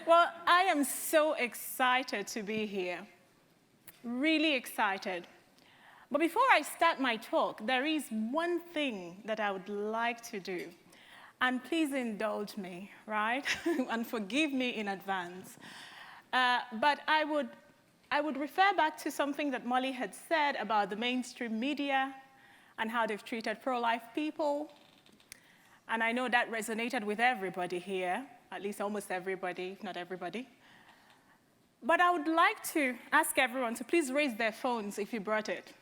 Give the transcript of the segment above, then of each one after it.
Well, I am so excited to be here. Really excited. But before I start my talk, there is one thing that I would like to do. And please indulge me, right? And forgive me in advance. But I would refer back to something that Molly had said about the mainstream media and how they've treated pro-life people. And I know that resonated with everybody here, at least almost everybody, if not everybody. But I would like to ask everyone to please raise their phones if you brought it.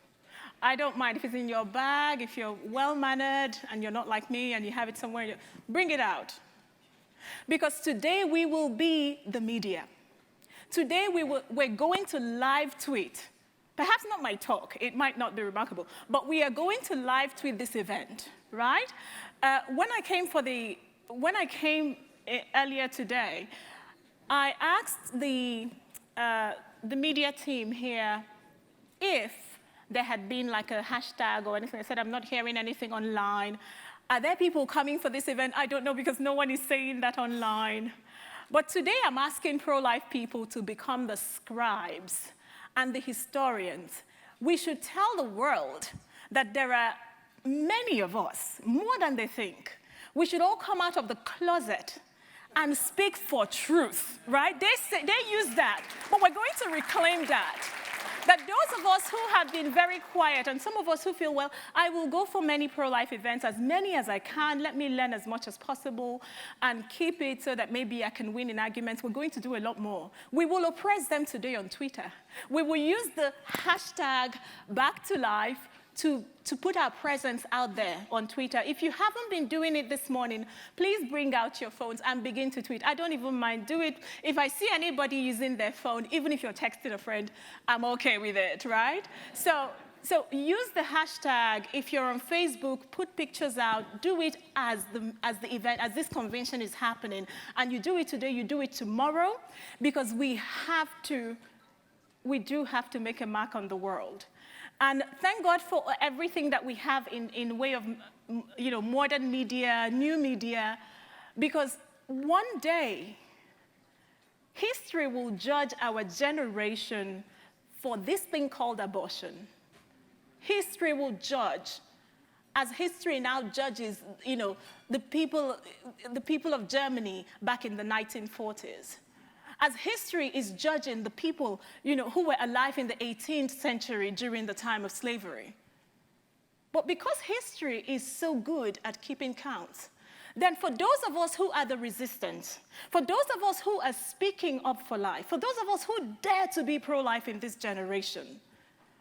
I don't mind if it's in your bag, if you're well-mannered and you're not like me and you have it somewhere, bring it out. Because today we will be the media. Today we're going to live tweet. Perhaps not my talk, it might not be remarkable, but we are going to live tweet this event, right? When I came earlier today, I asked the media team here if there had been like a hashtag or anything. I said, I'm not hearing anything online. Are there people coming for this event? I don't know, because no one is saying that online. But today I'm asking pro-life people to become the scribes and the historians. We should tell the world that there are many of us, more than they think. We should all come out of the closet and speak for truth, right? They use that, but we're going to reclaim that. That those of us who have been very quiet, and some of us who feel, well, I will go for many pro-life events, as many as I can, let me learn as much as possible, and keep it so that maybe I can win in arguments. We're going to do a lot more. We will oppress them today on Twitter. We will use the hashtag Back to Life to put our presence out there on Twitter. If you haven't been doing it this morning, please bring out your phones and begin to tweet. I don't even mind. Do it. If I see anybody using their phone, even if you're texting a friend, I'm okay with it, right? So use the hashtag. If you're on Facebook, put pictures out. Do it as the event, as this convention is happening. And you do it today, you do it tomorrow, because we do have to make a mark on the world. And thank God for everything that we have in way of, modern media, new media, because one day, history will judge our generation for this thing called abortion. History will judge, as history now judges, the people of Germany back in the 1940s. As history is judging the people, who were alive in the 18th century during the time of slavery. But because history is so good at keeping count, then for those of us who are the resistance, for those of us who are speaking up for life, for those of us who dare to be pro-life in this generation,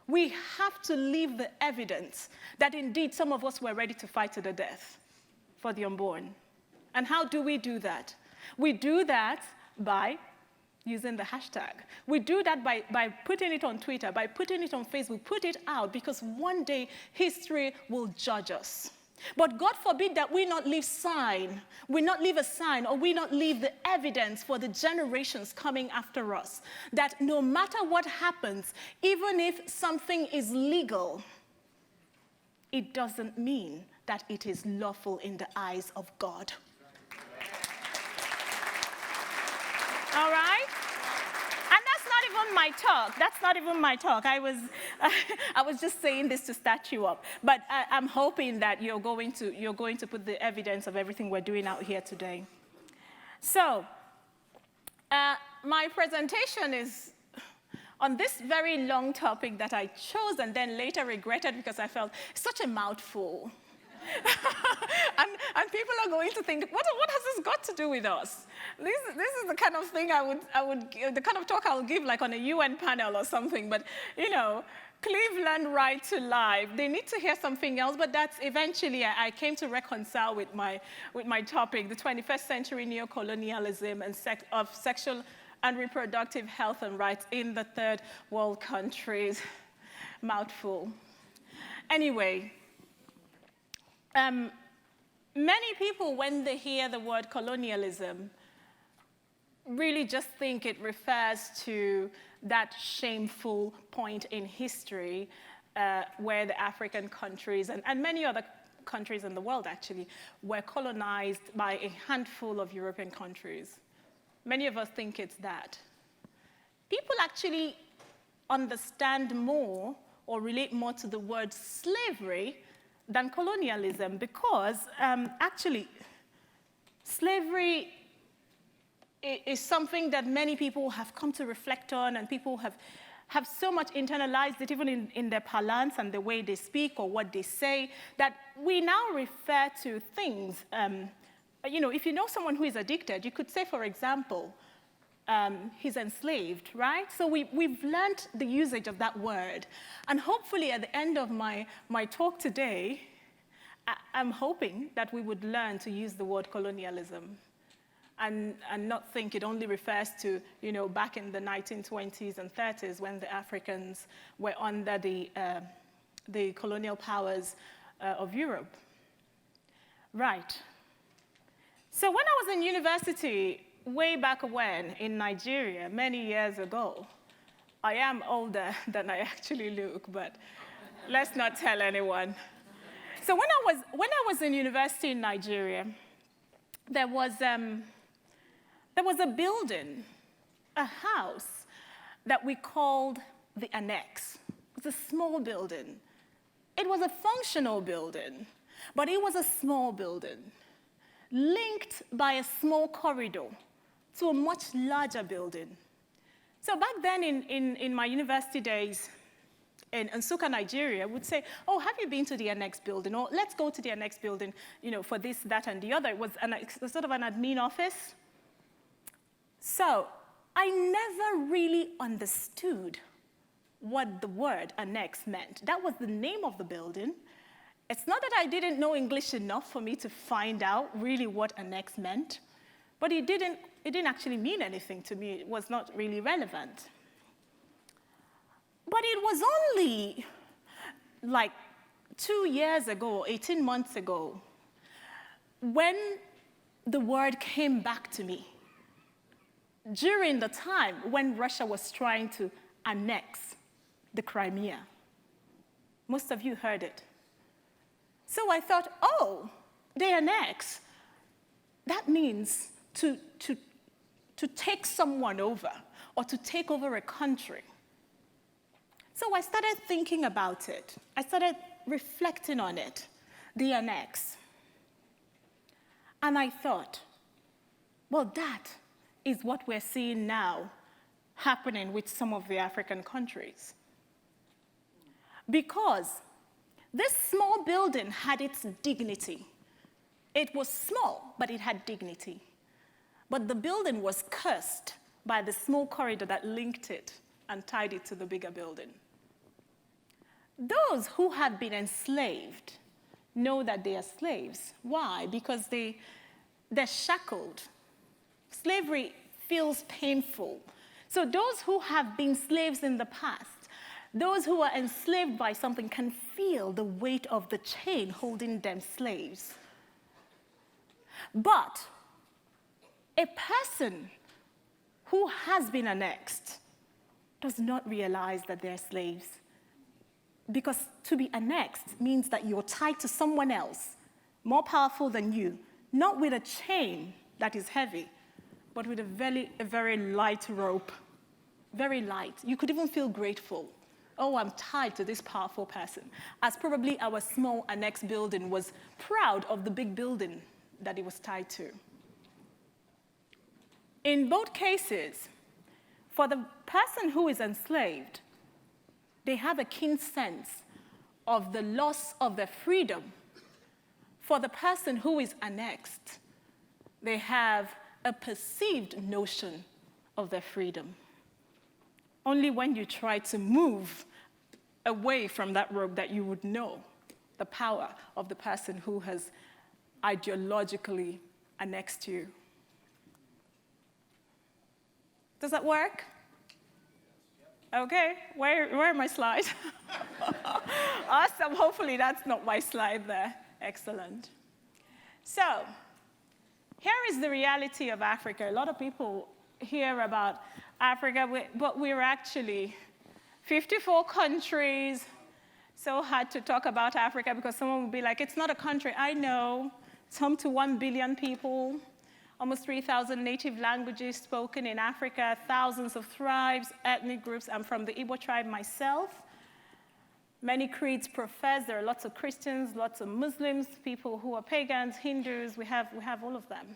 we have to leave the evidence that indeed some of us were ready to fight to the death for the unborn. And how do we do that? We do that by using the hashtag. We do that by putting it on Twitter, by putting it on Facebook. Put it out, because one day history will judge us. But God forbid that we not leave a sign, or we not leave the evidence for the generations coming after us, that no matter what happens, even if something is legal, it doesn't mean that it is lawful in the eyes of God. All right? And that's not even my talk. That's not even my talk. I was just saying this to start you up. But I'm hoping that you're going to put the evidence of everything we're doing out here today. So, my presentation is on this very long topic that I chose and then later regretted because I felt it's such a mouthful. and people are going to think, what has this got to do with us? This is the kind of thing the kind of talk I would give like on a UN panel or something. But Cleveland Right to Life, they need to hear something else. But that's eventually I came to reconcile with my topic, the 21st century Neo-Colonialism and of sexual and reproductive health and rights in the third world countries. Mouthful. Anyway. Many people, when they hear the word colonialism, really just think it refers to that shameful point in history where the African countries and many other countries in the world actually were colonized by a handful of European countries. Many of us think it's that. People actually understand more or relate more to the word slavery than colonialism because actually slavery is something that many people have come to reflect on, and people have so much internalized it even in their parlance and the way they speak or what they say, that we now refer to things. If you know someone who is addicted, you could say, for example, he's enslaved, right? So we've learned the usage of that word. And hopefully at the end of my talk today, I'm hoping that we would learn to use the word colonialism and not think it only refers to, back in the 1920s and 30s when the Africans were under the colonial powers of Europe. Right. So when I was in university, way back when, in Nigeria, many years ago, I am older than I actually look, but let's not tell anyone. So when I was in university in Nigeria, there was a building, a house, that we called the Annex. It was a small building. It was a functional building, but it was a small building, linked by a small corridor to a much larger building. So back then in my university days in Nsukka, Nigeria, would say, oh, have you been to the Annex building? Or let's go to the Annex building, for this, that, and the other. It was sort of an admin office. So I never really understood what the word Annex meant. That was the name of the building. It's not that I didn't know English enough for me to find out really what Annex meant, but it didn't actually mean anything to me. It was not really relevant. But it was only like 2 years ago, 18 months ago, when the word came back to me, during the time when Russia was trying to annex the Crimea. Most of you heard it. So I thought, oh, they annex. That means to take someone over or to take over a country. So I started thinking about it. I started reflecting on it, the annex. And I thought, well, that is what we're seeing now happening with some of the African countries. Because this small building had its dignity. It was small, but it had dignity. But the building was cursed by the small corridor that linked it and tied it to the bigger building. Those who have been enslaved know that they are slaves. Why? Because they're shackled. Slavery feels painful. So those who have been slaves in the past, those who are enslaved by something, can feel the weight of the chain holding them slaves. But a person who has been annexed does not realize that they're slaves. Because to be annexed means that you're tied to someone else, more powerful than you, not with a chain that is heavy, but with a very light rope, very light. You could even feel grateful. Oh, I'm tied to this powerful person. As probably our small annex building was proud of the big building that it was tied to. In both cases, for the person who is enslaved, they have a keen sense of the loss of their freedom. For the person who is annexed, they have a perceived notion of their freedom. Only when you try to move away from that rope that you would know the power of the person who has ideologically annexed you. Does that work? Okay, where are my slides? Awesome, hopefully that's not my slide there. Excellent. So, here is the reality of Africa. A lot of people hear about Africa, but we're actually 54 countries. So hard to talk about Africa because someone would be like, it's not a country. I know, it's home to 1 billion people. almost 3,000 native languages spoken in Africa, thousands of tribes, ethnic groups. I'm from the Igbo tribe myself. Many creeds professed. There are lots of Christians, lots of Muslims, people who are pagans, Hindus. We have all of them.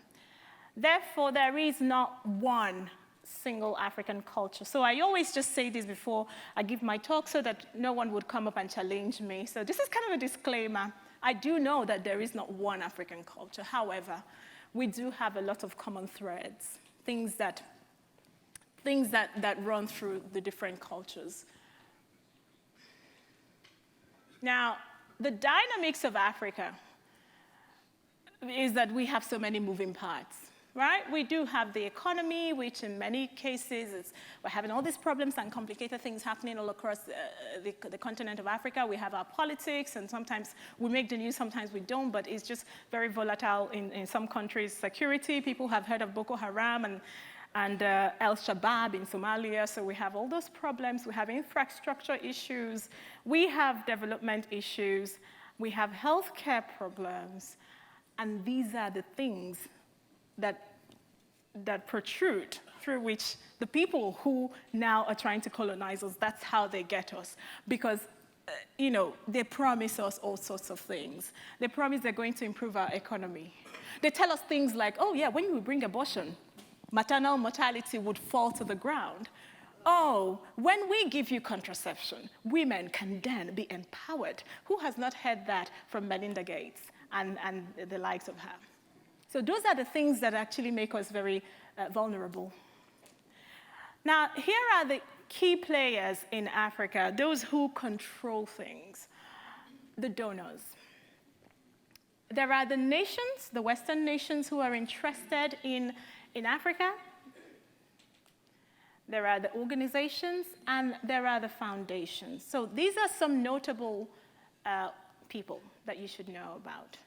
Therefore, there is not one single African culture. So I always just say this before I give my talk so that no one would come up and challenge me. So this is kind of a disclaimer. I do know that there is not one African culture. However, we do have a lot of common threads, things that run through the different cultures. Now, the dynamics of Africa is that we have so many moving parts, right? We do have the economy, which in many cases we're having all these problems and complicated things happening all across the continent of Africa. We have our politics, and sometimes we make the news, sometimes we don't, but it's just very volatile in some countries. Security, people have heard of Boko Haram and Al-Shabaab in Somalia, so we have all those problems. We have infrastructure issues. We have development issues. We have healthcare problems. And these are the things that protrude through which the people who now are trying to colonize us, that's how they get us. Because, they promise us all sorts of things. They promise they're going to improve our economy. They tell us things like, oh yeah, when we bring abortion, maternal mortality would fall to the ground. Oh, when we give you contraception, women can then be empowered. Who has not heard that from Melinda Gates and the likes of her? So those are the things that actually make us very vulnerable. Now, here are the key players in Africa, those who control things, the donors. There are the nations, the Western nations who are interested in Africa. There are the organizations, and there are the foundations. So these are some notable people that you should know about.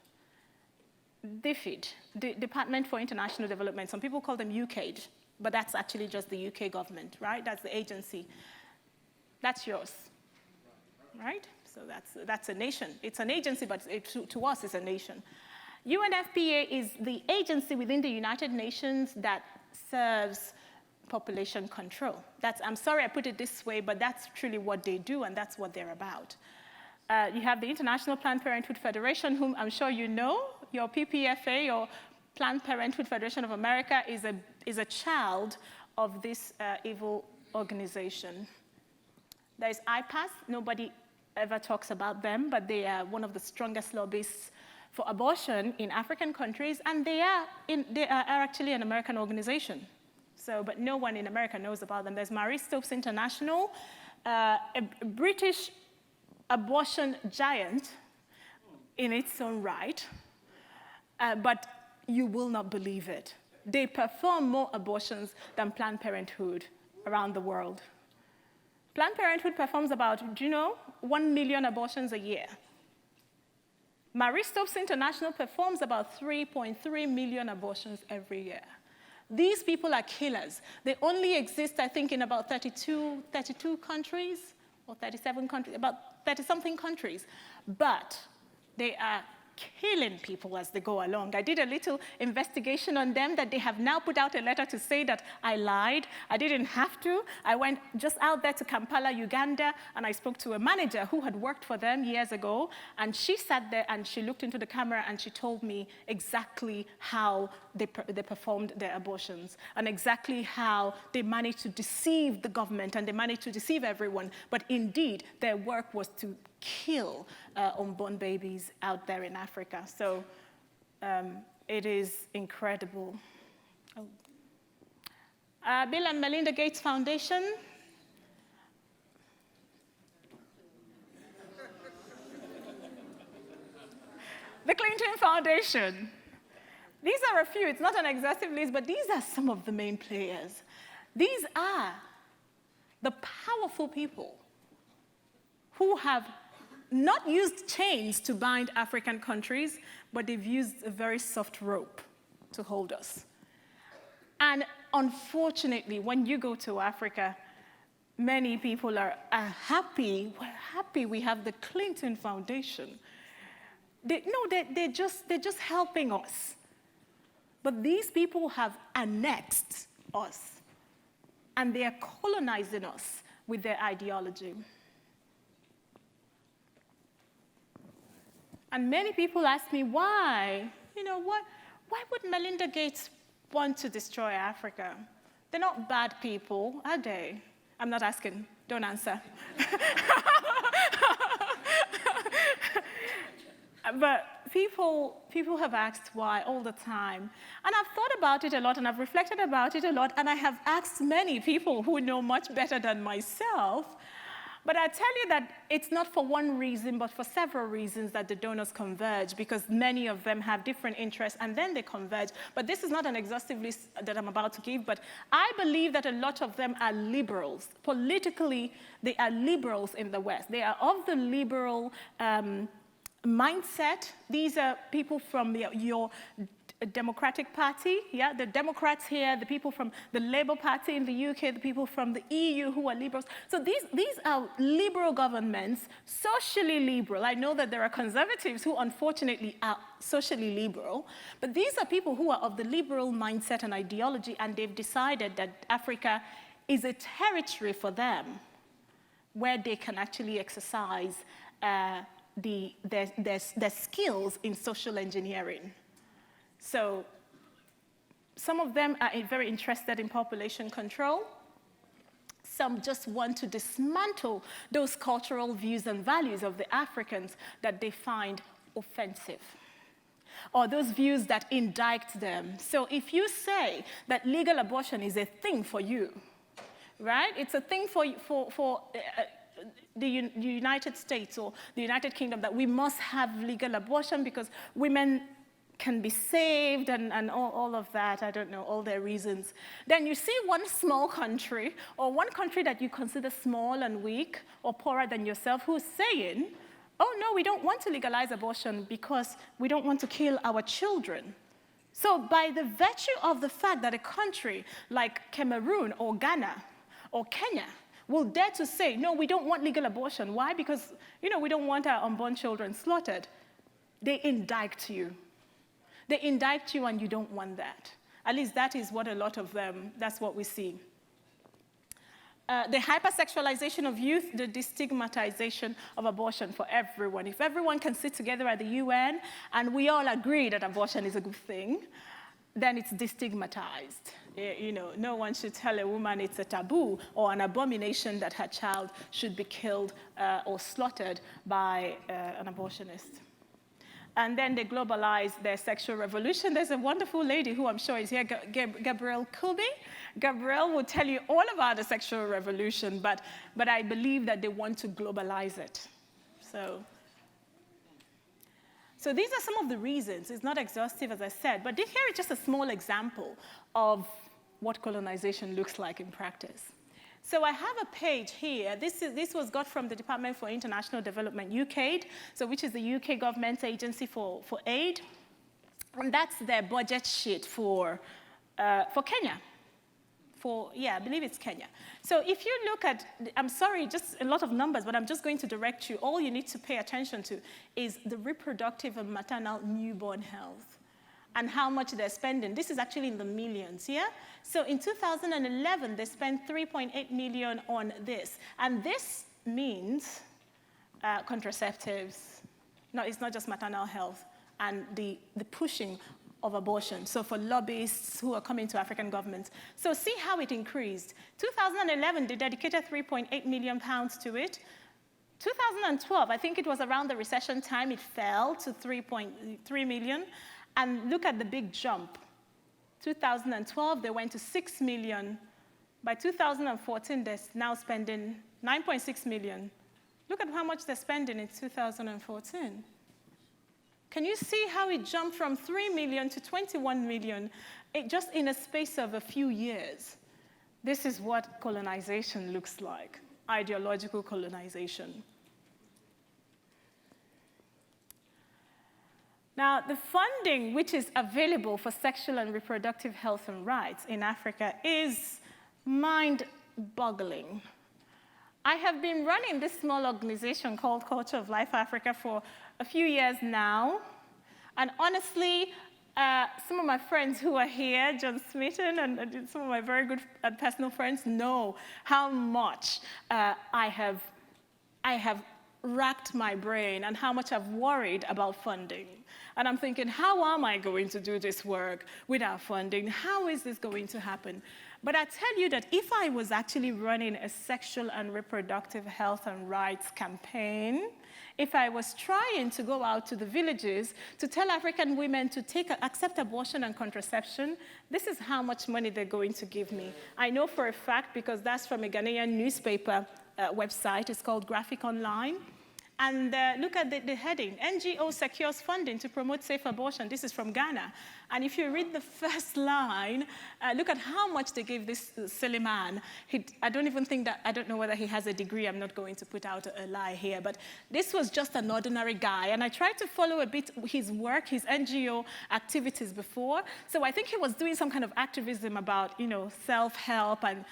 DFID, the Department for International Development. Some people call them UKAID, but that's actually just the UK government, right? That's the agency. That's yours, right? So that's a nation. It's an agency, but to us, it's a nation. UNFPA is the agency within the United Nations that serves population control. I'm sorry I put it this way, but that's truly what they do, and that's what they're about. You have the International Planned Parenthood Federation, whom I'm sure you know. Your PPFA, or Planned Parenthood Federation of America, is a child of this evil organization. There's IPAS. Nobody ever talks about them, but they are one of the strongest lobbyists for abortion in African countries, and they are actually an American organization. So, but no one in America knows about them. There's Marie Stopes International, a British abortion giant in its own right, but you will not believe it. They perform more abortions than Planned Parenthood around the world. Planned Parenthood performs about, 1 million abortions a year. Marie Stopes International performs about 3.3 million abortions every year. These people are killers. They only exist, I think, in about 32 countries, or 37 countries, about 30-something countries. But they are killing people as they go along. I did a little investigation on them that they have now put out a letter to say that I lied. I didn't have to. I went just out there to Kampala, Uganda, and I spoke to a manager who had worked for them years ago, and she sat there and she looked into the camera and she told me exactly how they performed their abortions and exactly how they managed to deceive the government and they managed to deceive everyone. But indeed, their work was to kill unborn babies out there in Africa. So it is incredible. Oh. Bill and Melinda Gates Foundation. The Clinton Foundation. These are a few. It's not an exhaustive list, but these are some of the main players. These are the powerful people who have not used chains to bind African countries, but they've used a very soft rope to hold us. And unfortunately, when you go to Africa, many people are happy. We're happy we have the Clinton Foundation. They're just helping us. But these people have annexed us, and they are colonizing us with their ideology. And many people ask me, why? Why would Melinda Gates want to destroy Africa? They're not bad people, are they? I'm not asking. Don't answer. But people have asked why all the time. And I've thought about it a lot, and I've reflected about it a lot, and I have asked many people who know much better than myself. But I tell you that it's not for one reason, but for several reasons that the donors converge, because many of them have different interests, and then they converge. But this is not an exhaustive list that I'm about to give, but I believe that a lot of them are liberals. Politically, they are liberals in the West. They are of the liberal mindset. These are people from your Democratic Party, yeah, the Democrats here, the people from the Labour Party in the UK, the people from the EU who are liberals. So these are liberal governments, socially liberal. I know that there are conservatives who unfortunately are socially liberal, but these are people who are of the liberal mindset and ideology, and they've decided that Africa is a territory for them where they can actually exercise their skills in social engineering. So some of them are very interested in population control. Some just want to dismantle those cultural views and values of the Africans that they find offensive, or those views that indict them. So if you say that legal abortion is a thing for you, right? It's a thing for the United States or the United Kingdom, that we must have legal abortion because women can be saved and all of that, I don't know, all their reasons. Then you see one small country, or one country that you consider small and weak or poorer than yourself, who's saying, oh no, we don't want to legalize abortion because we don't want to kill our children. So by the virtue of the fact that a country like Cameroon or Ghana or Kenya will dare to say, no, we don't want legal abortion. Why? Because, we don't want our unborn children slaughtered. They indict you. They indict you, and you don't want that. At least that is what a lot of them, that's what we see. The hypersexualization of youth, the destigmatization of abortion for everyone. If everyone can sit together at the UN and we all agree that abortion is a good thing, then it's destigmatized. No one should tell a woman it's a taboo or an abomination that her child should be killed or slaughtered by an abortionist. And then they globalize their sexual revolution. There's a wonderful lady who I'm sure is here, Gabrielle Kilby. Gabrielle will tell you all about the sexual revolution, but I believe that they want to globalize it. So these are some of the reasons. It's not exhaustive, as I said, but here is just a small example of what colonization looks like in practice. So I have a page here. This was got from the Department for International Development, UKAID, which is the UK government agency for aid. And that's their budget sheet for Kenya. I believe it's Kenya. So if you look at, I'm sorry, just a lot of numbers, but I'm just going to direct you. All you need to pay attention to is the reproductive and maternal newborn health and how much they're spending. This is actually in the millions, yeah? So in 2011, they spent 3.8 million on this. And this means contraceptives. No, it's not just maternal health and the pushing of abortion. So for lobbyists who are coming to African governments. So see how it increased. 2011, they dedicated 3.8 million pounds to it. 2012, I think it was around the recession time, it fell to 3.3 million. And look at the big jump. 2012, they went to 6 million. By 2014, they're now spending 9.6 million. Look at how much they're spending in 2014. Can you see how it jumped from 3 million to 21 million just in a space of a few years? This is what colonization looks like, ideological colonization. Now, the funding which is available for sexual and reproductive health and rights in Africa is mind-boggling. I have been running this small organization called Culture of Life Africa for a few years now, and honestly, Some of my friends who are here, John Smitten, and some of my very good and personal friends know how much I have racked my brain and how much I've worried about funding. And I'm thinking, how am I going to do this work without funding? How is this going to happen? But I tell you that if I was actually running a sexual and reproductive health and rights campaign, if I was trying to go out to the villages to tell African women to accept abortion and contraception, this is how much money they're going to give me. I know for a fact because that's from a Ghanaian newspaper website. It's called Graphic Online. And look at the heading, NGO secures funding to promote safe abortion. This is from Ghana. And if you read the first line, look at how much they gave this silly man. I don't know whether he has a degree. I'm not going to put out a lie here. But this was just an ordinary guy. And I tried to follow a bit his work, his NGO activities before. So I think he was doing some kind of activism about, self-help and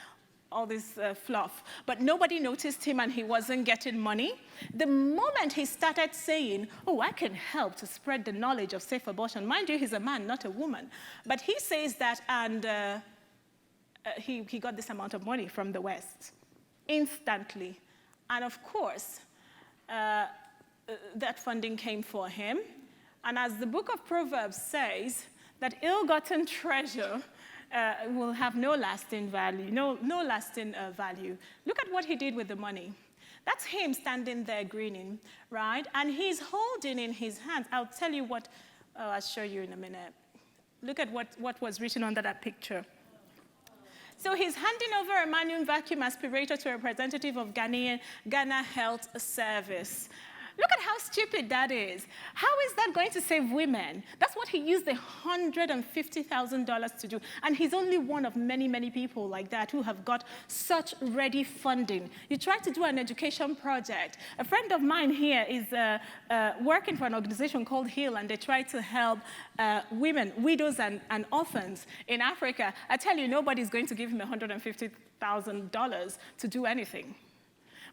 all this fluff. But nobody noticed him and he wasn't getting money. The moment he started saying, oh, I can help to spread the knowledge of safe abortion. Mind you, he's a man, not a woman. But he says that, and he got this amount of money from the West instantly. And of course, that funding came for him. And as the book of Proverbs says, that ill-gotten treasure will have no lasting value, no lasting value. Look at what he did with the money. That's him standing there grinning, right? And he's holding in his hands. I'll tell you what, I'll show you in a minute. Look at what was written under that picture. So he's handing over a manual vacuum aspirator to a representative of Ghana Health Service. Look at how stupid that is. How is that going to save women? That's what he used the $150,000 to do. And he's only one of many, many people like that who have got such ready funding. You try to do an education project. A friend of mine here is working for an organization called HEAL, and they try to help women, widows, and orphans in Africa. I tell you, nobody's going to give him $150,000 to do anything.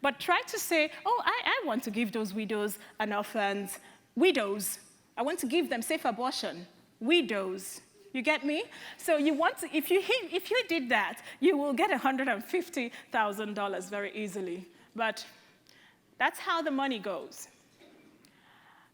But try to say, oh, I want to give those widows and orphans, widows. I want to give them safe abortion, widows. You get me? So you want to, if you did that, you will get $150,000 very easily. But that's how the money goes.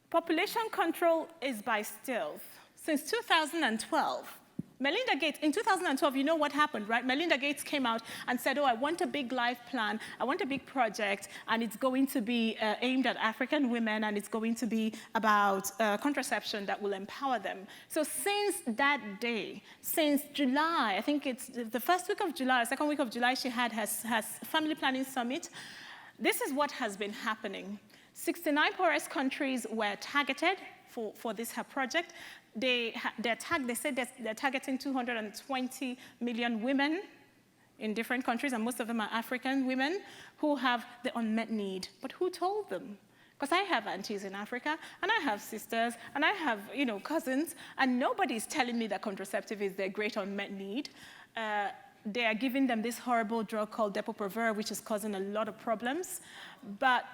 Population control is by stealth. Since 2012, Melinda Gates, in 2012, you know what happened, right? Melinda Gates came out and said, oh, I want a big life plan, I want a big project, and it's going to be aimed at African women, and it's going to be about contraception that will empower them. So since that day, since July, I think it's the first week of July, second week of July, she had her family planning summit. This is what has been happening. 69 poorest countries were targeted for this her project. They said they're targeting 220 million women in different countries, and most of them are African women who have the unmet need. But who told them? Because I have aunties in Africa, and I have sisters, and I have cousins, and nobody's telling me that contraceptive is their great unmet need. They are giving them this horrible drug called Depo-Provera, which is causing a lot of problems. But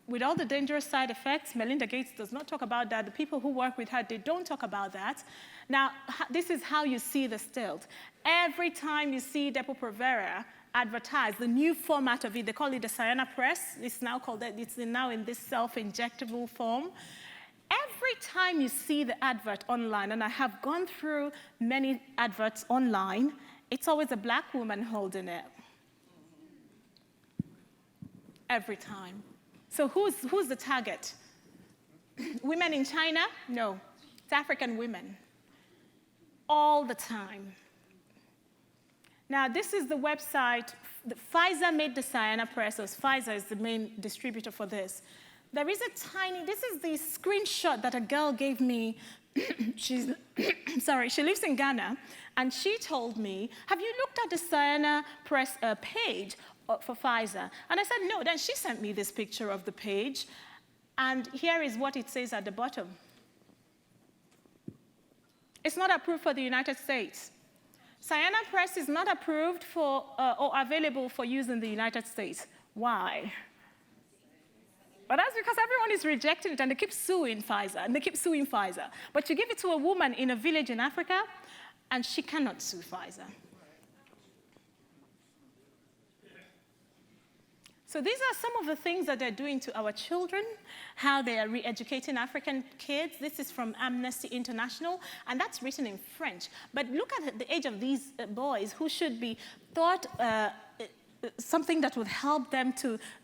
with all the dangerous side effects, Melinda Gates does not talk about that. The people who work with her, they don't talk about that. Now, this is how you see the stilt. Every time you see Depo-Provera advertised, the new format of it, they call it the Sayana Press. It's now in this self-injectable form. Every time you see the advert online, and I have gone through many adverts online, it's always a black woman holding it. Every time. So who's the target? Women in China? No, it's African women. All the time. Now, this is the website. Pfizer made the Sayana Press, so Pfizer is the main distributor for this. There is this is the screenshot that a girl gave me. She lives in Ghana, and she told me, have you looked at the Sayana Press page for Pfizer? And I said, no. Then she sent me this picture of the page, and here is what it says at the bottom. It's not approved for the United States. Sayana Press is not approved for or available for use in the United States. Why? But that's because everyone is rejecting it, and they keep suing Pfizer, and they keep suing Pfizer. But you give it to a woman in a village in Africa, and she cannot sue Pfizer. So these are some of the things that they're doing to our children, how they are re-educating African kids. This is from Amnesty International, and that's written in French. But look at the age of these boys who should be taught something that would help them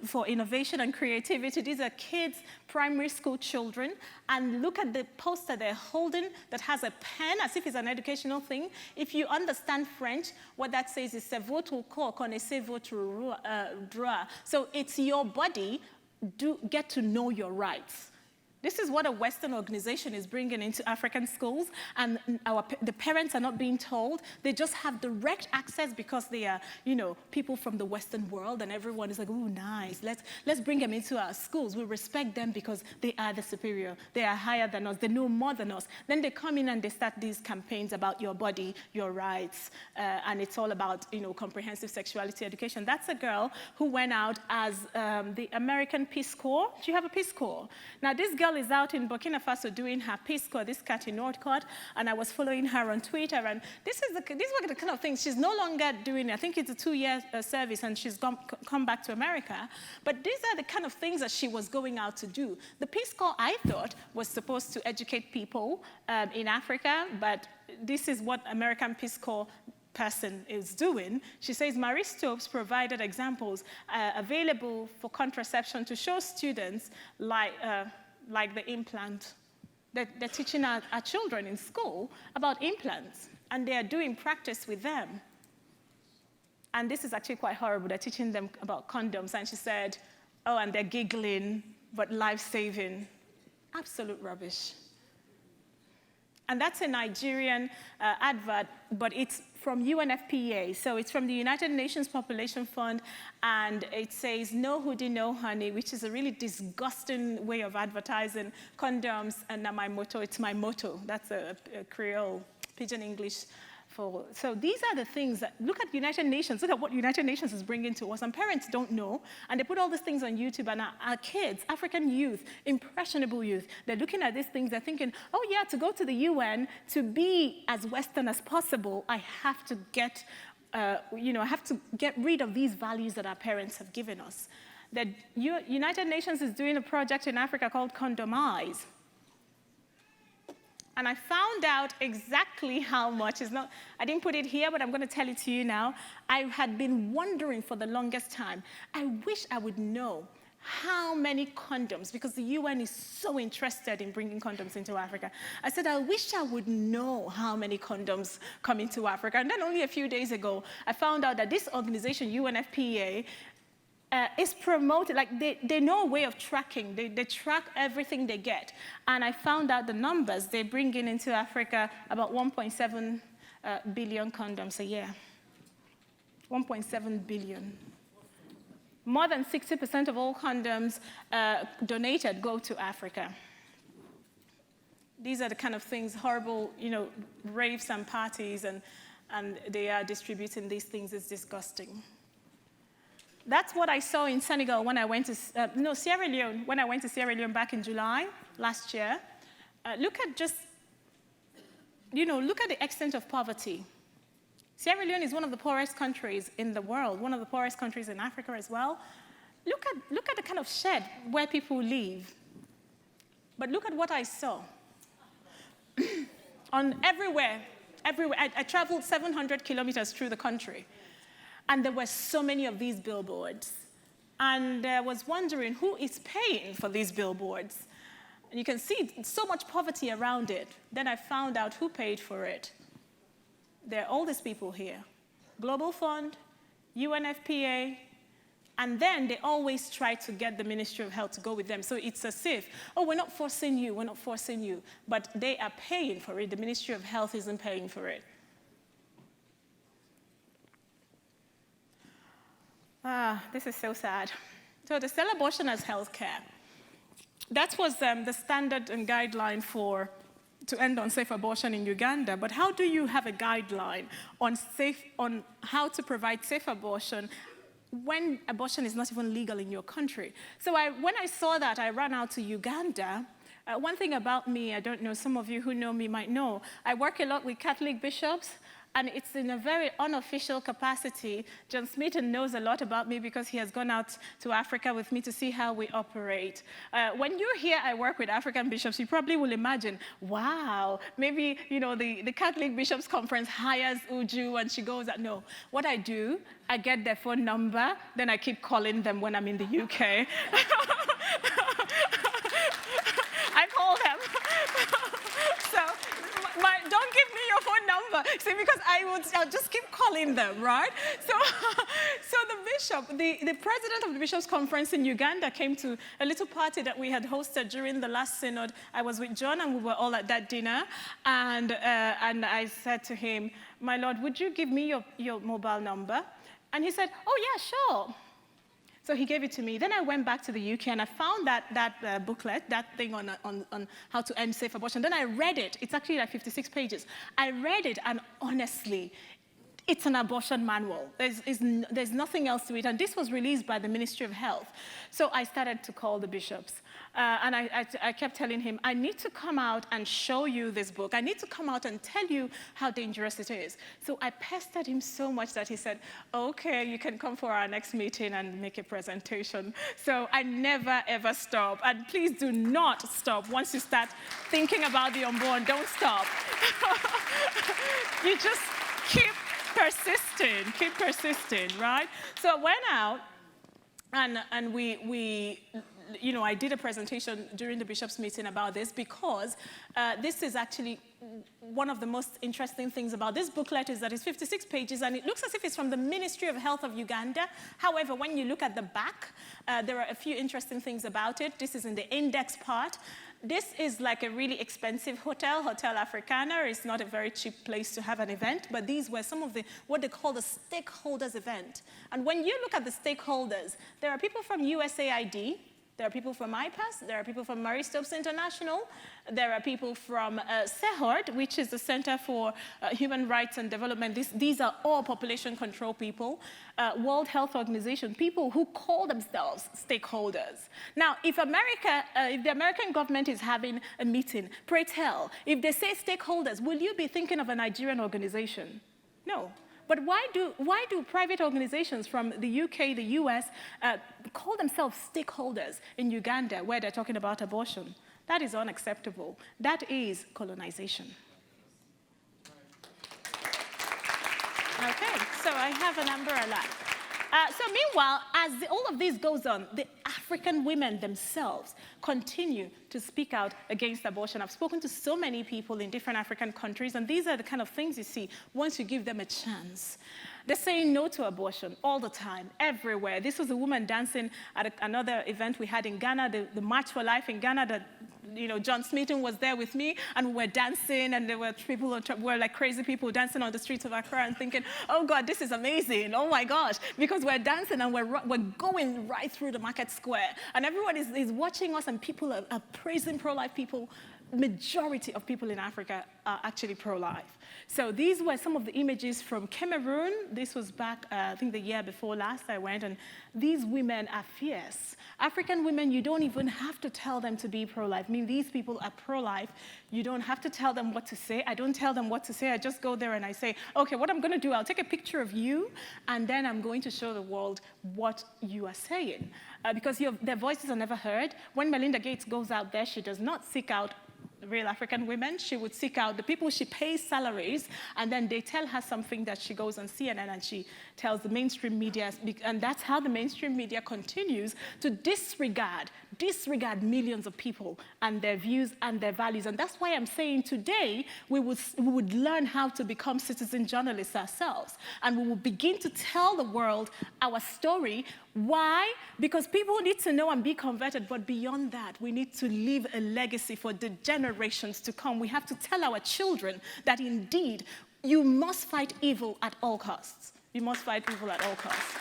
for innovation and creativity. These are kids, primary school children, and look at the poster they're holding that has a pen, as if it's an educational thing. If you understand French, what that says is "C'est votre corps, connaissez votre droit." So it's your body, get to know your rights. This is what a Western organization is bringing into African schools, and the parents are not being told. They just have direct access because they are, people from the Western world, and everyone is like, "Ooh, nice. Let's bring them into our schools. We respect them because they are the superior. They are higher than us. They know more than us." Then they come in and they start these campaigns about your body, your rights, and it's all about, comprehensive sexuality education. That's a girl who went out as the American Peace Corps. Do you have a Peace Corps? Now, this girl is out in Burkina Faso doing her Peace Corps, this cat in Northcote, and I was following her on Twitter, and these were the kind of things. She's no longer doing, I think it's a 2-year service, and she's come back to America, but these are the kind of things that she was going out to do. The Peace Corps, I thought, was supposed to educate people in Africa, but this is what American Peace Corps person is doing. She says Marie Stopes provided examples available for contraception to show students like the implant. They're teaching our children in school about implants, and they are doing practice with them. And this is actually quite horrible. They're teaching them about condoms, and she said, "Oh, and they're giggling, but life-saving." Absolute rubbish. And that's a Nigerian advert, but it's from UNFPA. So it's from the United Nations Population Fund, and it says, "No hoodie, no honey," which is a really disgusting way of advertising condoms. And now it's my motto. That's a Creole, Pidgin English. So these are the things that, look at United Nations, look at what United Nations is bringing to us, and parents don't know, and they put all these things on YouTube, and our kids, African youth, impressionable youth, they're looking at these things, they're thinking, "Oh yeah, to go to the UN, to be as Western as possible, I have to get, I have to get rid of these values that our parents have given us." The United Nations is doing a project in Africa called Condomize. And I found out exactly how much. I didn't put it here, but I'm going to tell it to you now. I had been wondering for the longest time. I wish I would know how many condoms, because the UN is so interested in bringing condoms into Africa. I said, I wish I would know how many condoms come into Africa. And then only a few days ago, I found out that this organization, UNFPA, is promoted, like they know a way of tracking. They track everything they get. And I found out the numbers. They bring into Africa about 1.7 billion condoms a year. 1.7 billion. More than 60% of all condoms donated go to Africa. These are the kind of things, horrible, raves and parties, and they are distributing these things. It's disgusting. That's what I saw in Senegal when I went to, Sierra Leone, when I went to Sierra Leone back in July last year. Look at the extent of poverty. Sierra Leone is one of the poorest countries in the world, one of the poorest countries in Africa as well. Look at the kind of shed where people live. But look at what I saw. Everywhere. I traveled 700 kilometers through the country. And there were so many of these billboards. And I was wondering who is paying for these billboards. And you can see so much poverty around it. Then I found out who paid for it. There are all these people here. Global Fund, UNFPA, and then they always try to get the Ministry of Health to go with them. So it's as if, "Oh, we're not forcing you. But they are paying for it. The Ministry of Health isn't paying for it. This is so sad. So they sell abortion as healthcare. That was the standard and guideline to end unsafe abortion in Uganda. But how do you have a guideline on how to provide safe abortion when abortion is not even legal in your country. So when I saw that, I ran out to Uganda. One thing about me, I don't know, some of you who know me might know, I work a lot with Catholic bishops, and it's in a very unofficial capacity. John Smeaton knows a lot about me because he has gone out to Africa with me to see how we operate. When you hear I work with African bishops, you probably will imagine, wow, maybe the Catholic Bishops Conference hires Uju and she goes, no. What I do, I get their phone number, then I keep calling them when I'm in the UK. I call them. Don't give me your phone number. See, because I'll just keep calling them, right? So the bishop, the president of the Bishops' Conference in Uganda came to a little party that we had hosted during the last synod. I was with John, and we were all at that dinner. And I said to him, my Lord, would you give me your mobile number? And he said, oh, yeah, sure. So he gave it to me. Then I went back to the UK and I found that booklet, that thing on how to end safe abortion. Then I read it. It's actually like 56 pages. I read it, and honestly, it's an abortion manual. There's nothing else to it. And this was released by the Ministry of Health. So I started to call the bishops. And I kept telling him, I need to come out and show you this book. I need to come out and tell you how dangerous it is. So I pestered him so much that he said, okay, you can come for our next meeting and make a presentation. So I never, ever stop. And please do not stop. Once you start thinking about the unborn, don't stop. You just keep persisting, right? So I went out and I did a presentation during the bishops' meeting about this because this is actually one of the most interesting things about this booklet is that it's 56 pages and it looks as if it's from the Ministry of Health of Uganda. However, when you look at the back, there are a few interesting things about it. This is in the index part. This is like a really expensive hotel, Hotel Africana. It's not a very cheap place to have an event, but these were some of what they call the stakeholders event. And when you look at the stakeholders, there are people from USAID, there are people from IPAS, there are people from Marie Stopes International, there are people from CEHORD, which is the Center for Human Rights and Development. These are all population control people. World Health Organization, people who call themselves stakeholders. Now, if the American government is having a meeting, pray tell, if they say stakeholders, will you be thinking of a Nigerian organization? No. But why do private organizations from the UK, the US, call themselves stakeholders in Uganda where they're talking about abortion? That is unacceptable. That is colonization. Okay, so I have an umbrella. So meanwhile, as all of this goes on, the African women themselves continue to speak out against abortion. I've spoken to so many people in different African countries, and these are the kind of things you see once you give them a chance. They're saying no to abortion all the time, everywhere. This was a woman dancing at another event we had in Ghana, the March for Life in Ghana, that John Smeaton was there with me, and we were dancing, and there were people were like crazy people dancing on the streets of Accra and thinking, oh God, this is amazing, oh my gosh, because we're dancing and we're going right through the market square, and everyone is watching us, and people are praising pro-life people. Majority of people in Africa are actually pro-life. So these were some of the images from Cameroon. This was back, I think the year before last I went, and these women are fierce. African women, you don't even have to tell them to be pro-life. I mean, these people are pro-life. You don't have to tell them what to say. I don't tell them what to say. I just go there and I say, okay, what I'm going to do, I'll take a picture of you, and then I'm going to show the world what you are saying. Because their voices are never heard. When Melinda Gates goes out there, she does not seek out real African women. She would seek out the people she pays salaries, and then they tell her something that she goes on CNN and she tells the mainstream media, and that's how the mainstream media continues to disregard millions of people and their views and their values. And that's why I'm saying today we would learn how to become citizen journalists ourselves, and we will begin to tell the world our story. Why? Because people need to know and be converted, but beyond that, we need to leave a legacy for the generations to come. We have to tell our children that indeed, you must fight evil at all costs. You must fight evil at all costs.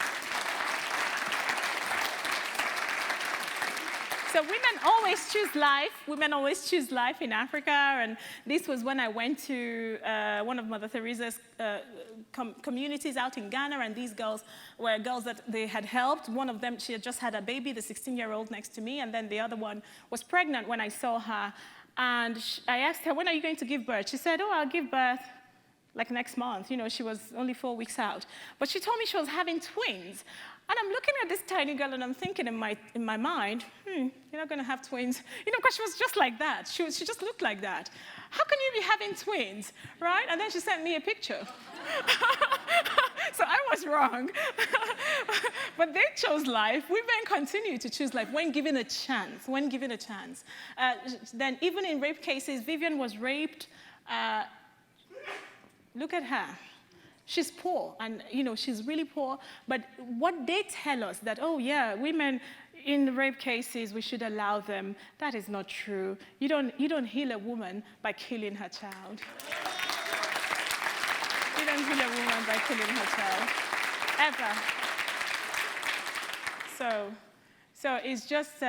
So women always choose life. Women always choose life in Africa. And this was when I went to one of Mother Teresa's communities out in Ghana. And these girls were girls that they had helped. One of them, she had just had a baby, the 16-year-old next to me. And then the other one was pregnant when I saw her. And I asked her, when are you going to give birth? She said, oh, I'll give birth like next month. You know, she was only 4 weeks out. But she told me she was having twins. And I'm looking at this tiny girl, and I'm thinking in my mind, you're not going to have twins. You know, because she was just like that. She just looked like that. How can you be having twins, right? And then she sent me a picture. So I was wrong. But they chose life. Women continue to choose life when given a chance, Then even in rape cases, Vivian was raped. Look at her. She's poor, and you know, she's really poor. But what they tell us that, oh yeah, women in rape cases, we should allow them, that is not true. You don't heal a woman by killing her child. You don't heal a woman by killing her child, ever. So it's just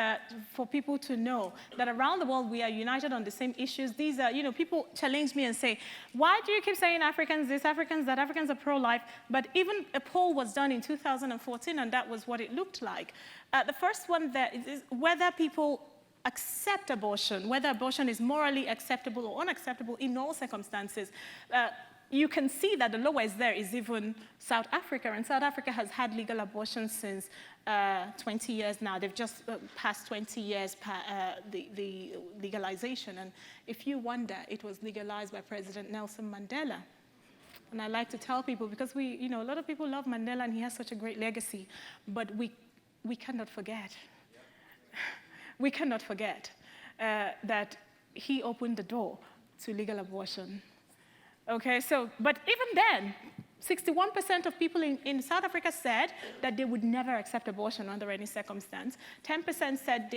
for people to know that around the world we are united on the same issues. These are, you know, people challenge me and say, why do you keep saying Africans this, Africans that, Africans are pro-life? But even a poll was done in 2014, and that was what it looked like. The first one there is whether people accept abortion, whether abortion is morally acceptable or unacceptable in all circumstances. You can see that the lowest there is even South Africa, and South Africa has had legal abortion since 20 years now. They've just passed 20 years the legalization, and if you wonder, it was legalized by President Nelson Mandela. And I like to tell people, because a lot of people love Mandela and he has such a great legacy, but we cannot forget. We cannot forget that he opened the door to legal abortion. Okay, but even then, 61% of people in South Africa said that they would never accept abortion under any circumstance. 10% said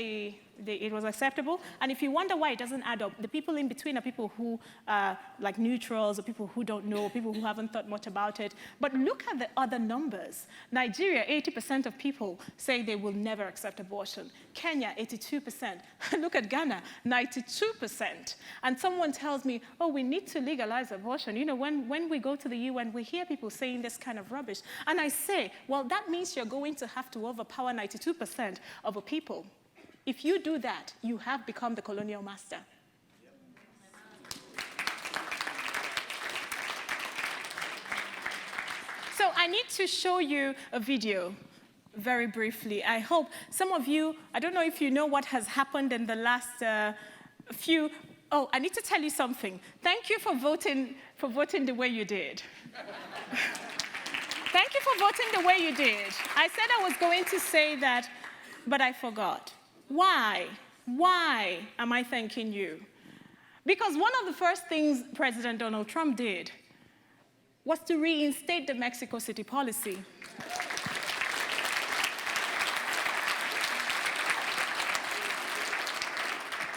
it was acceptable. And if you wonder why it doesn't add up, the people in between are people who are like neutrals, or people who don't know, people who haven't thought much about it. But look at the other numbers. Nigeria, 80% of people say they will never accept abortion. Kenya, 82%. Look at Ghana, 92%. And someone tells me, oh, we need to legalize abortion. You know, when we go to the UN, we hear people saying this kind of rubbish. And I say, well, that means you're going to have to overpower 92% of the people. If you do that, you have become the colonial master. So I need to show you a video very briefly. I hope some of you, I don't know if you know what has happened in the last few. Oh, I need to tell you something. Thank you for voting the way you did. Thank you for voting the way you did. I said I was going to say that, but I forgot. Why? Why am I thanking you? Because one of the first things President Donald Trump did was to reinstate the Mexico City policy.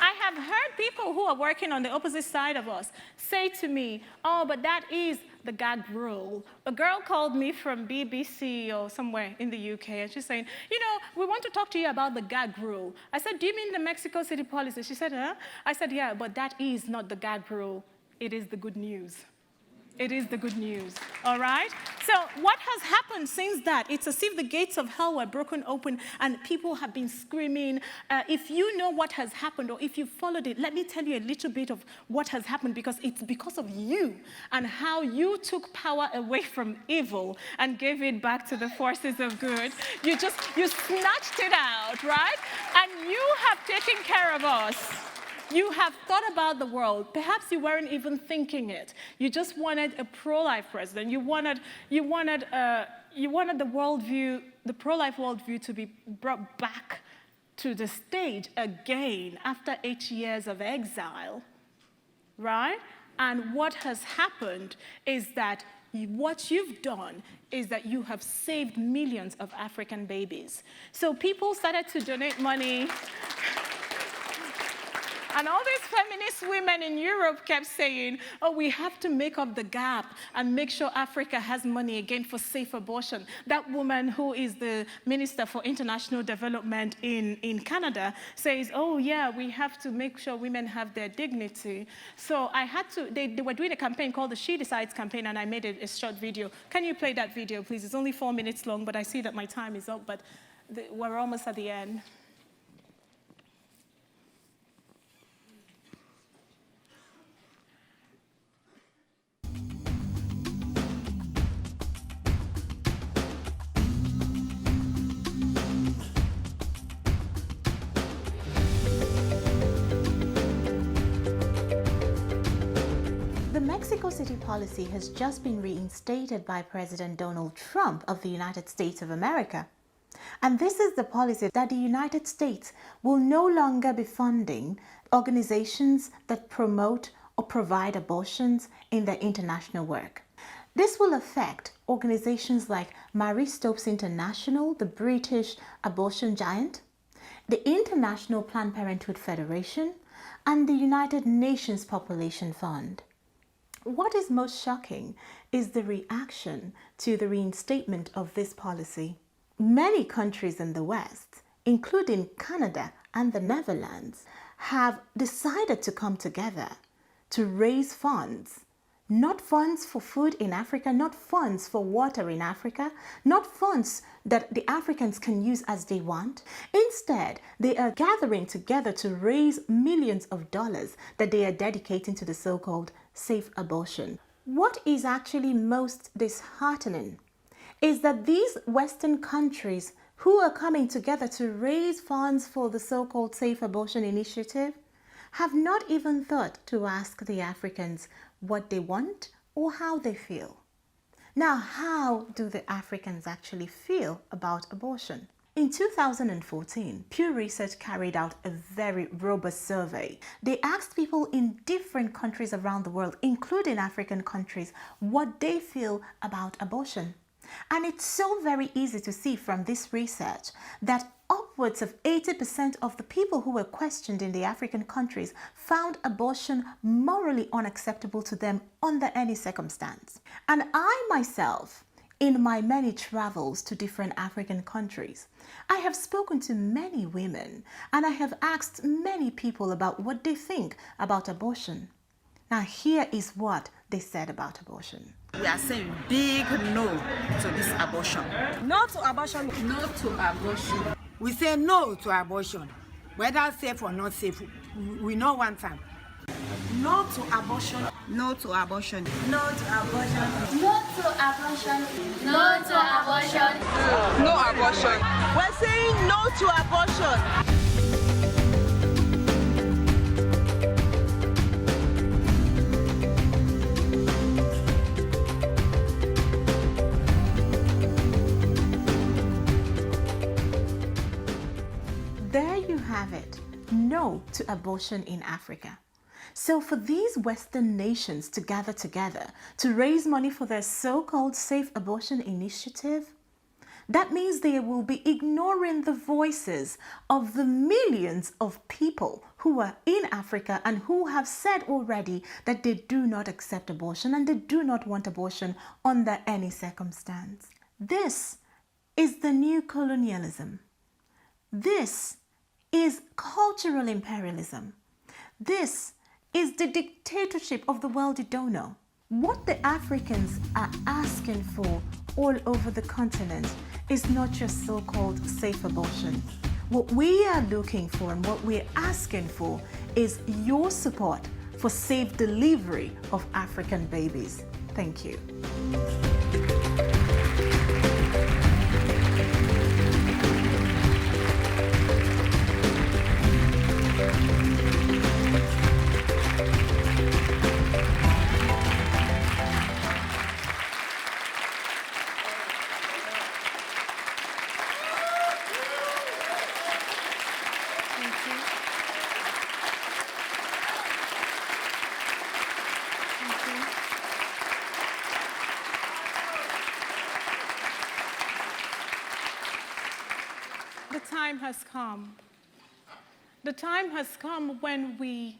I have heard people who are working on the opposite side of us say to me, oh, but that is the gag rule. A girl called me from BBC or somewhere in the UK, and she's saying, you know, we want to talk to you about the gag rule. I said, do you mean the Mexico City policy? She said, huh? I said, yeah, but that is not the gag rule. It is the good news. It is the good news, all right? So what has happened since that? It's as if the gates of hell were broken open and people have been screaming. If you know what has happened, or if you followed it, let me tell you a little bit of what has happened, because it's because of you and how you took power away from evil and gave it back to the forces of good. You snatched it out, right? And you have taken care of us. You have thought about the world. Perhaps you weren't even thinking it. You just wanted a pro-life president. You wanted the worldview, the pro-life worldview, to be brought back to the stage again after 8 years of exile, right? And what has happened is that what you've done is that you have saved millions of African babies. So people started to donate money. And all these feminist women in Europe kept saying, oh, we have to make up the gap and make sure Africa has money again for safe abortion. That woman who is the Minister for International Development in Canada says, oh, yeah, we have to make sure women have their dignity. So I had to, they were doing a campaign called the She Decides campaign, and I made a short video. Can you play that video, please? It's only 4 minutes long, but I see that my time is up, but we're almost at the end. The Mexico City policy has just been reinstated by President Donald Trump of the United States of America. And this is the policy that the United States will no longer be funding organizations that promote or provide abortions in their international work. This will affect organizations like Marie Stopes International, the British abortion giant, the International Planned Parenthood Federation, and the United Nations Population Fund. What is most shocking is the reaction to the reinstatement of this policy. Many countries in the West, including Canada and the Netherlands, have decided to come together to raise funds. Not funds for food in Africa, not funds for water in Africa, not funds that the Africans can use as they want. Instead, they are gathering together to raise millions of dollars that they are dedicating to the so-called safe abortion. What is actually most disheartening is that these Western countries who are coming together to raise funds for the so-called safe abortion initiative have not even thought to ask the Africans what they want or how they feel. Now, how do the Africans actually feel about abortion? In 2014, Pew Research carried out a very robust survey. They asked people in different countries around the world, including African countries, what they feel about abortion. And it's so very easy to see from this research that upwards of 80% of the people who were questioned in the African countries found abortion morally unacceptable to them under any circumstance. And I myself, in my many travels to different African countries, I have spoken to many women and I have asked many people about what they think about abortion. Now, here is what they said about abortion. We are saying big no to this abortion. No to abortion. No to abortion. We say no to abortion. Whether safe or not safe, we know one time. No to abortion. No to abortion. No to abortion. No to abortion. No to abortion. No abortion. We're saying no to abortion. There you have it. No to abortion in Africa. So for these Western nations to gather together to raise money for their so-called safe abortion initiative, that means they will be ignoring the voices of the millions of people who are in Africa and who have said already that they do not accept abortion and they do not want abortion under any circumstance. This is the Neo-Colonialism. This is cultural imperialism. This is the dictatorship of the wealthy donor. What the Africans are asking for all over the continent is not just so-called safe abortion. What we are looking for and what we're asking for is your support for safe delivery of African babies. Thank you. The time has come. The time has come when we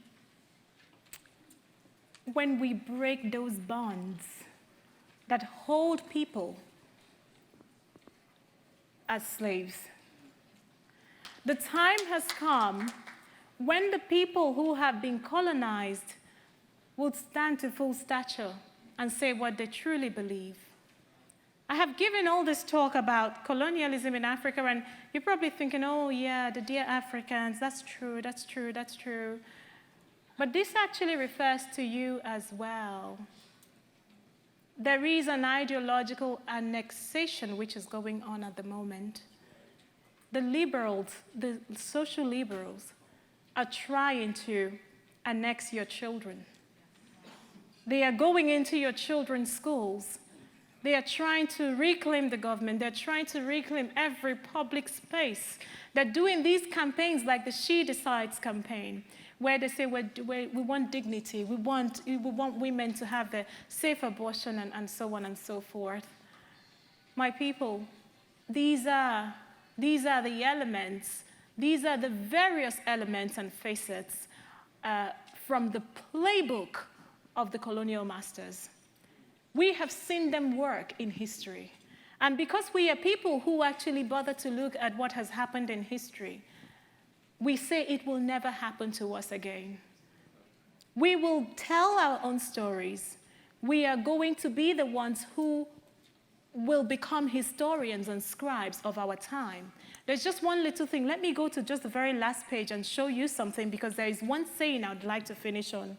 break those bonds that hold people as slaves. The time has come when the people who have been colonized would stand to full stature and say what they truly believe. I have given all this talk about colonialism in Africa, and you're probably thinking, oh yeah, the dear Africans, that's true, that's true, that's true. But this actually refers to you as well. There is an ideological annexation which is going on at the moment. The liberals, the social liberals, are trying to annex your children. They are going into your children's schools. They are trying to reclaim the government. They're trying to reclaim every public space. They're doing these campaigns like the She Decides campaign, where they say we want dignity, we want women to have the safe abortion, and so on and so forth. My people, these are the elements, these are the various elements and facets from the playbook of the colonial masters. We have seen them work in history. And because we are people who actually bother to look at what has happened in history, we say it will never happen to us again. We will tell our own stories. We are going to be the ones who will become historians and scribes of our time. There's just one little thing. Let me go to just the very last page and show you something, because there is one saying I would like to finish on.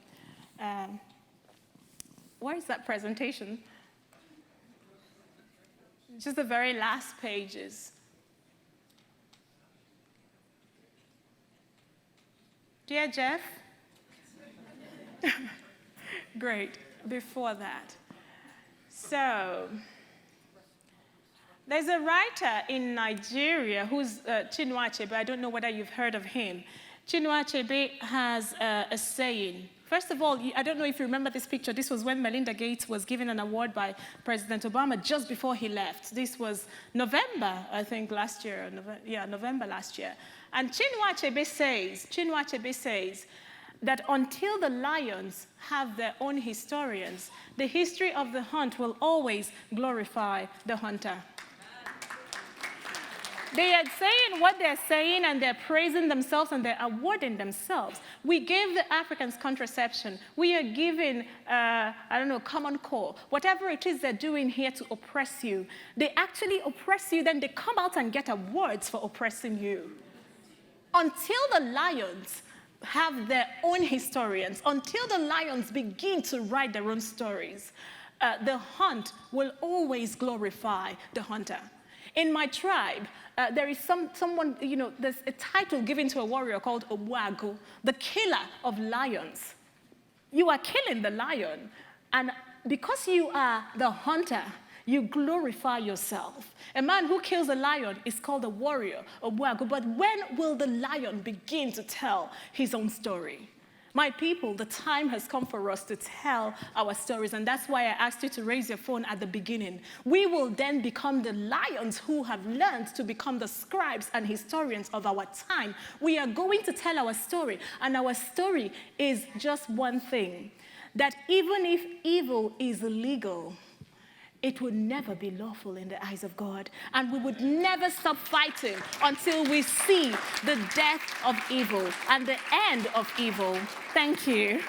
Where is that presentation? Just the very last pages. Dear Jeff? Great, before that. So, there's a writer in Nigeria who's Chinua Achebe. I don't know whether you've heard of him. Chinua Achebe has a saying. First of all, I don't know if you remember this picture. This was when Melinda Gates was given an award by President Obama just before he left. This was November, I think, last year. November last year. And Chinua Achebe says that until the lions have their own historians, the history of the hunt will always glorify the hunter. They are saying what they're saying, and they're praising themselves, and they're awarding themselves. We gave the Africans contraception. We are giving, Common Core. Whatever it is they're doing here to oppress you, they actually oppress you, then they come out and get awards for oppressing you. Until the lions have their own historians, until the lions begin to write their own stories, the hunt will always glorify the hunter. In my tribe, there is someone, there's a title given to a warrior called Obuagu, the killer of lions. You are killing the lion, and because you are the hunter, you glorify yourself. A man who kills a lion is called a warrior, Obuagu, but when will the lion begin to tell his own story? My people, the time has come for us to tell our stories, and that's why I asked you to raise your phone at the beginning. We will then become the lions who have learned to become the scribes and historians of our time. We are going to tell our story, and our story is just one thing, that even if evil is illegal, it would never be lawful in the eyes of God. And we would never stop fighting until we see the death of evil and the end of evil. Thank you.